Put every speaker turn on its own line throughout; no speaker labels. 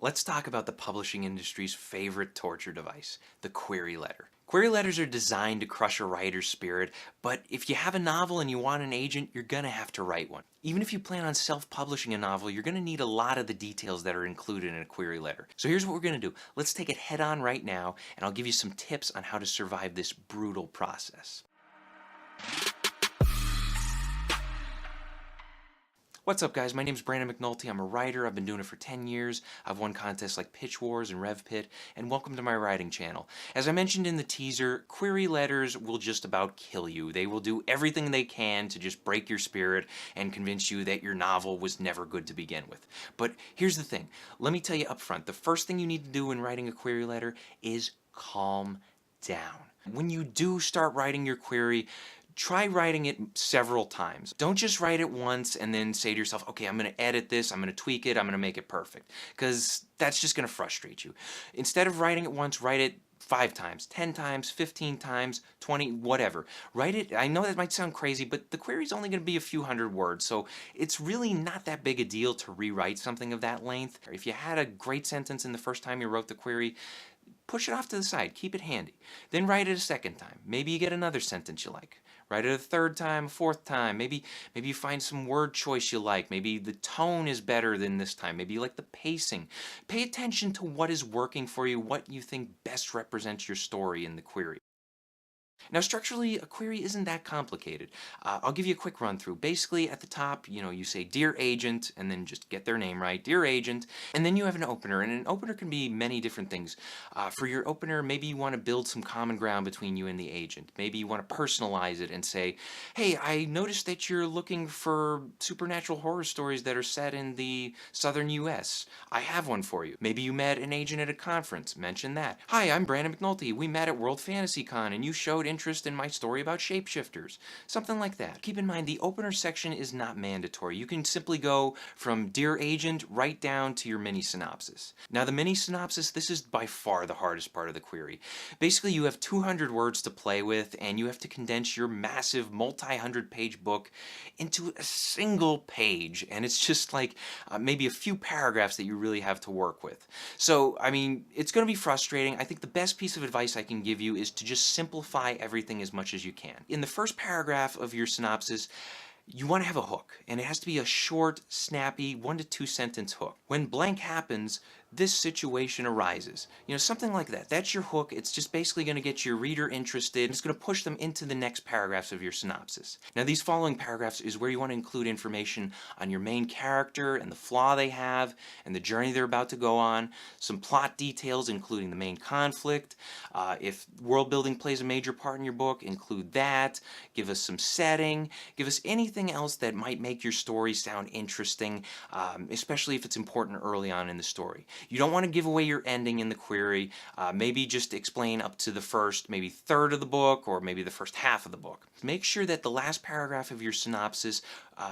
Let's talk about the publishing industry's favorite torture device, the query letter. Query letters are designed to crush a writer's spirit, but if you have a novel and you want an agent, you're gonna have to write one. Even if you plan on self-publishing a novel, you're gonna need a lot of the details that are included in a query letter. So here's what we're gonna do. Let's take it head on right now, and I'll give you some tips on how to survive this brutal process. What's up, guys? My name's Brandon McNulty. I'm a writer. I've been doing it for 10 years. I've won contests like Pitch Wars and RevPit, and welcome to my writing channel. As I mentioned in the teaser, query letters will just about kill you. They will do everything they can to just break your spirit and convince you that your novel was never good to begin with. But here's the thing. Let me tell you up front, the first thing you need to do when writing a query letter is calm down. When you do start writing your query, try writing it several times. Don't just write it once and then say to yourself, okay, I'm going to edit this, I'm going to tweak it, I'm going to make it perfect. Because that's just going to frustrate you. Instead of writing it once, write it 5 times, 10 times, 15 times, 20, whatever. Write it, I know that might sound crazy, but the query is only going to be a few hundred words, so it's really not that big a deal to rewrite something of that length. If you had a great sentence in the first time you wrote the query, push it off to the side, keep it handy. Then write it a second time. Maybe you get another sentence you like. Write it a third time, a fourth time. Maybe you find some word choice you like. Maybe the tone is better than this time. Maybe you like the pacing. Pay attention to what is working for you, what you think best represents your story in the query. Now, structurally, a query isn't that complicated. I'll give you a quick run through. Basically, at the top, you say, Dear Agent, and then just get their name right, Dear Agent, and then you have an opener, and an opener can be many different things. For your opener, maybe you want to build some common ground between you and the agent. Maybe you want to personalize it and say, hey, I noticed that you're looking for supernatural horror stories that are set in the southern U.S. I have one for you. Maybe you met an agent at a conference. Mention that. Hi, I'm Brandon McNulty. We met at World Fantasy Con, and you showed interest in my story about shapeshifters. Something like that. Keep in mind, the opener section is not mandatory. You can simply go from Dear Agent right down to your mini synopsis. Now, the mini synopsis, this is by far the hardest part of the query. Basically, you have 200 words to play with, and you have to condense your massive multi-hundred page book into a single page, and it's just like maybe a few paragraphs that you really have to work with. So, I mean, it's going to be frustrating. I think the best piece of advice I can give you is to just simplify everything as much as you can. In the first paragraph of your synopsis, you want to have a hook, and it has to be a short, snappy, 1 to 2 sentence hook. When blank happens, this situation arises. Something like that. That's your hook. It's just basically going to get your reader interested. It's going to push them into the next paragraphs of your synopsis. Now, these following paragraphs is where you want to include information on your main character and the flaw they have and the journey they're about to go on. Some plot details, including the main conflict. If world building plays a major part in your book, include that. Give us some setting. Give us anything else that might make your story sound interesting, especially if it's important early on in the story. You don't want to give away your ending in the query. Maybe just explain up to the first, maybe third of the book, or maybe the first half of the book. Make sure that the last paragraph of your synopsis,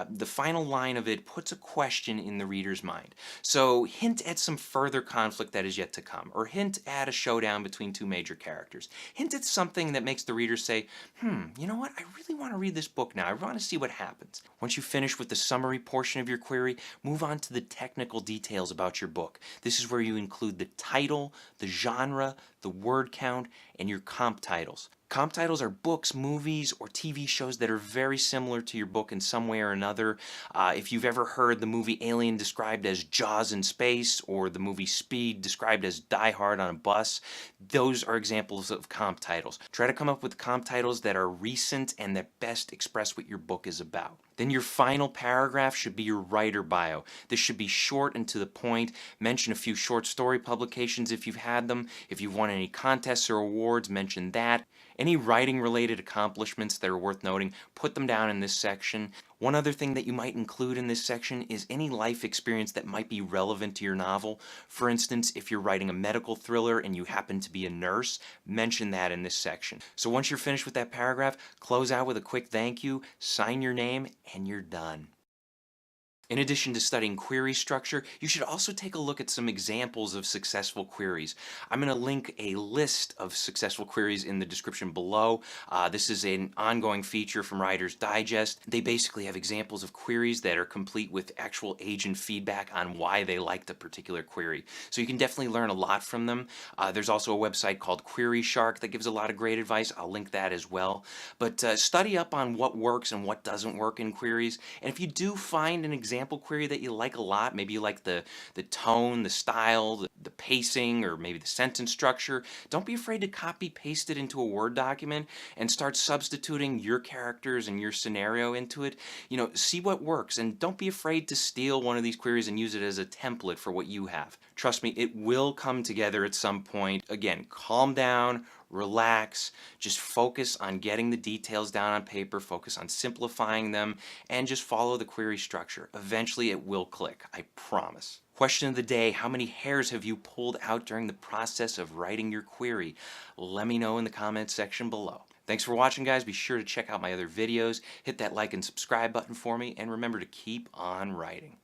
the final line of it, puts a question in the reader's mind. So hint at some further conflict that is yet to come, or hint at a showdown between 2 major characters. Hint at something that makes the reader say, you know what, I really want to read this book now. I want to see what happens. Once you finish with the summary portion of your query, move on to the technical details about your book. This is where you include the title, the genre, the word count, and your comp titles. Comp titles are books, movies, or TV shows that are very similar to your book in some way or another. If you've ever heard the movie Alien described as Jaws in space, or the movie Speed described as Die Hard on a bus, those are examples of comp titles. Try to come up with comp titles that are recent and that best express what your book is about. Then your final paragraph should be your writer bio. This should be short and to the point. Mention a few short story publications if you've had them. If you've won any contests or awards, mention that. Any writing-related accomplishments that are worth noting, put them down in this section. One other thing that you might include in this section is any life experience that might be relevant to your novel. For instance, if you're writing a medical thriller and you happen to be a nurse, mention that in this section. So once you're finished with that paragraph, close out with a quick thank you, sign your name, and you're done. In addition to studying query structure, you should also take a look at some examples of successful queries. I'm going to link a list of successful queries in the description below. This is an ongoing feature from Writer's Digest. They basically have examples of queries that are complete with actual agent feedback on why they liked a particular query. So you can definitely learn a lot from them. There's also a website called Query Shark that gives a lot of great advice. I'll link that as well. But study up on what works and what doesn't work in queries. And if you do find an example query that you like a lot, maybe you like the tone, the style, the pacing, or maybe the sentence structure, don't be afraid to copy paste it into a Word document and start substituting your characters and your scenario into it. See what works, and don't be afraid to steal one of these queries and use it as a template for what you have. Trust me, it will come together at some point. Again, calm down, relax, just focus on getting the details down on paper, focus on simplifying them, and just follow the query structure. Eventually it will click, I promise. Question of the day: how many hairs have you pulled out during the process of writing your query? Let me know in the comments section below. Thanks for watching, guys. Be sure to check out my other videos, hit that like and subscribe button for me, and remember to keep on writing.